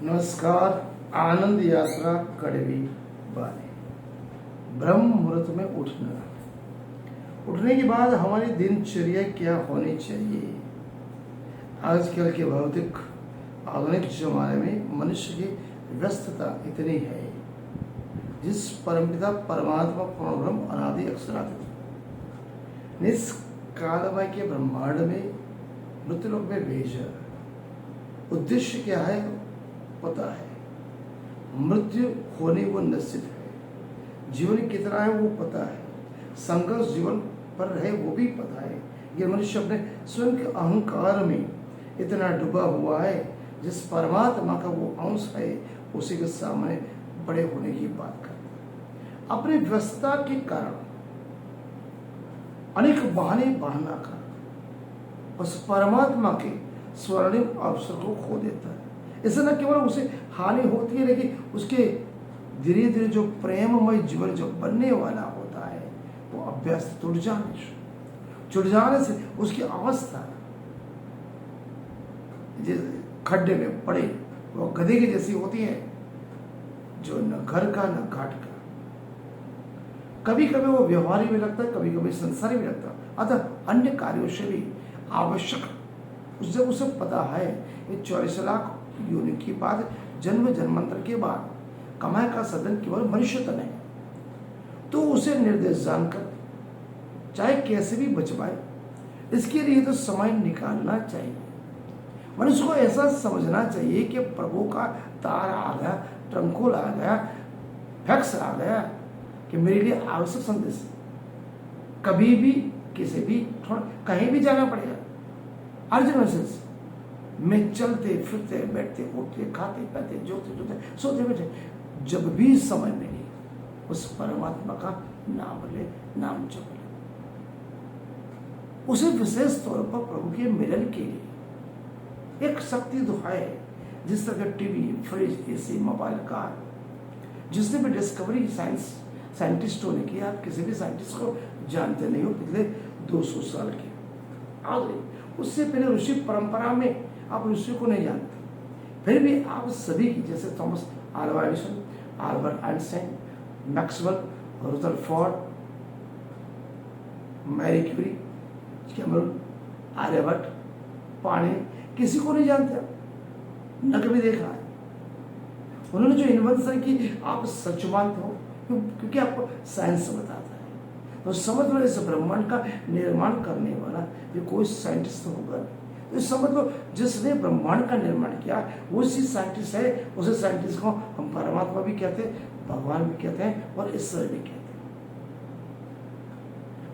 नमस्कार। आनंद यात्रा कड़वी बानी। ब्रह्म मुहूर्त में उठने के बाद हमारी दिनचर्या क्या होनी चाहिए। आजकल के भौतिक आधुनिक जमाने में मनुष्य की व्यस्तता इतनी है, जिस परमपिता परमात्मा पूर्ण ब्रह्म अनादि अक्षरातीत निष्कालमय के ब्रह्मांड में मृत्युलोक में भेजा। उद्देश्य क्या है पता है, मृत्यु होने वो निश्चित है, जीवन कितना है वो पता है, संघर्ष जीवन पर रहे वो भी पता है। ये मनुष्य अपने स्वयं के अहंकार में इतना डूबा हुआ है, जिस परमात्मा का वो अंश है उसी के सामने बड़े होने की बात करता है। अपनी व्यस्तता के कारण अनेक बहाना कर उस परमात्मा के स्वर्णिम अवसर को खो देता है। इससे न केवल उसे हानि होती है, लेकिन उसके धीरे धीरे जो प्रेममय जीवन जो बनने वाला होता है वो अभ्यास टूट जाने से उसकी अवस्था जिस खड्डे में पड़े वो गधे की जैसी होती है, जो न घर का न घाट का। कभी कभी वो व्यवहारिक भी लगता है, कभी कभी संसारी भी लगता है। अतः अन्य कार्यों से भी आवश्यक जब उसे पता है ये 44 लाख योनि के बाद जन्म जन्मांतर के बाद कमाई का साधन केवल मनुष्य तन है, तो उसे निर्देश जानकर चाहे कैसे भी बच पाए, इसके लिए तो समय निकालना चाहिए। मनुष्य को ऐसा समझना चाहिए कि प्रभु का तार आ गया, ट्रंकोल आ गया, फैक्स आ गया कि मेरे लिए आवश्यक संदेश कभी भी किसी भी कहीं भी जाना पड़ेगा। अर्जुन मैसेज में चलते फिरते बैठते उठते खाते पीते जोते जोते सोते बैठे जब भी समय मिले उस परमात्मा का नाम ले, नाम जप ले। उसे विशेष तौर पर प्रभु के मिलन के लिए एक शक्ति दुहाए, जिस तरह TV, fridge, AC, mobile, car, जिसने भी डिस्कवरी साइंटिस्टों ने किया। आप किसी भी साइंटिस्ट को जानते नहीं हो, पिछले 200 साल के आगे। उससे पहले ऋषि परंपरा में आप ऋषि को नहीं जानते, फिर भी आप सभी की जैसे Thomas Alva Edison, Albert Einstein, Maxwell, Rutherford, Marie Curie, Cameron, Aryabhata, Panini, किसी को नहीं जानते, न कभी देखा है। उन्होंने जो इन्वेंशन की आप सच मानते हो, क्योंकि आपको साइंस बताता है। तो समझ लो इस ब्रह्मांड का निर्माण करने वाला ये कोई साइंटिस्ट होगा। तो समझ लो जिसने ब्रह्मांड का निर्माण किया वो उसी साइंटिस्ट है। उसे साइंटिस्ट को हम परमात्मा भी कहते हैं, भगवान भी कहते हैं और ईश्वर भी कहते हैं।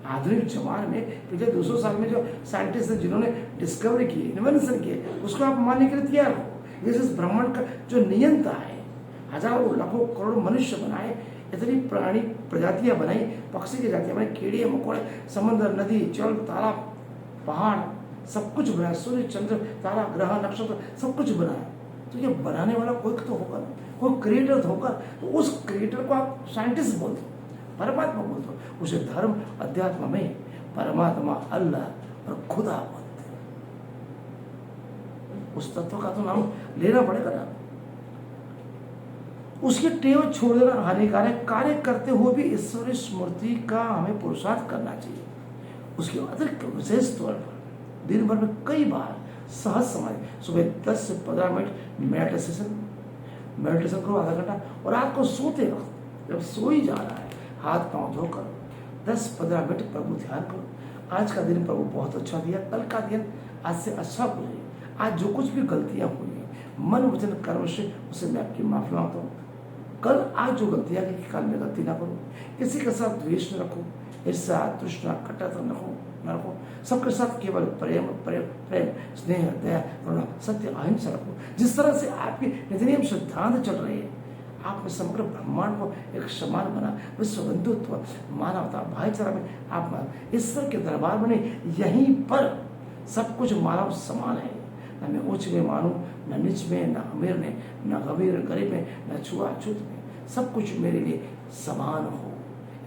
आधुनिक जमाने में पिछले 200 साल में जो साइंटिस्ट हैं जिन्होंने डिस्कवरी की, इन्वेंशन किए, उसको आप मानने के लिए तैयार हो। जैसे ब्रह्मांड का जो नियंता है, हजारों लाखों करोड़ों मनुष्य बनाए, इतनी प्राणी प्रजातियां बनाई, पक्षी की जातियां बनाई, कीड़े मकोड़े, समुद्र, नदी, जल, तालाब, पहाड़, सब कुछ बनाया। सूर्य, चंद्र, तारा, ग्रह, नक्षत्र, सब कुछ बनाया। तो ये बनाने वाला कोई तो होगा, कोई क्रिएटर होगा। तो उस क्रिएटर को आप साइंटिस्ट बोलते हो, परमात्मा बोलते हो। उसे धर्म अध्यात्म में परमात्मा, अल्लाह और खुदा बोलते हैं। उस तत्व का तो नाम लेना पड़ेगा ना। उसकी टेव छोड़ देना हानिकारक। कार्य करते हुए भी ईश्वरीय स्मृति का हमें पुरुषार्थ करना चाहिए। उसके अतिरिक्त विशेष तौर पर दिन भर में कई बार सहज समय, सुबह 10 से 15 मिनट मेडिटेशन करो, आधा घंटा। और रात को सोते वक्त जब सो ही जा रहा है, हाथ पांव धोकर 10-15 मिनट प्रभु ध्यान करो। आज का दिन प्रभु बहुत अच्छा दिया, कल का दिन आज से अच्छा गुजरे। आज जो कुछ भी गलतियां हुई हैं मन वचन कर्म से, उसे मैं आपकी माफी मांगता हूँ। कल आज जो गलतियां की कल में गलती ना करो। किसी के साथ द्वेष न रखो, ईर्ष्या, तृष्णा, कटुता न रखो। सबके साथ केवल प्रेम प्रेम प्रेम, स्नेह, दया, करुणा, सत्य, अहिंसा रखो। जिस तरह से आपके नित्यनियम सिद्धांत चल रहे हैं, आपने समग्र ब्रह्मांड को एक समान बना, विश्व बंधुत्व, मानवता, भाईचारा में आप ईश्वर के दरबार बने। यहीं पर सब कुछ मानव समान है। न मैं उच्च में मानूं, न नीच में, न अमीर में, न गरीब में, न छुआछूत में। सब कुछ मेरे लिए समान हो,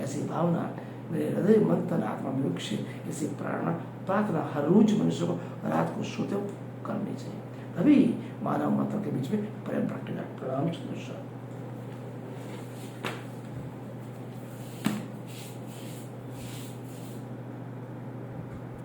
ऐसी भावना मेरे हृदय, मन, तन, आत्मा में विकसित। ऐसी प्रार्थना हर रोज मनुष्य को रात को सोते करनी चाहिए। तभी मानव मात्र के बीच में प्रेम प्रकटेगा। प्रणाम चंद्र।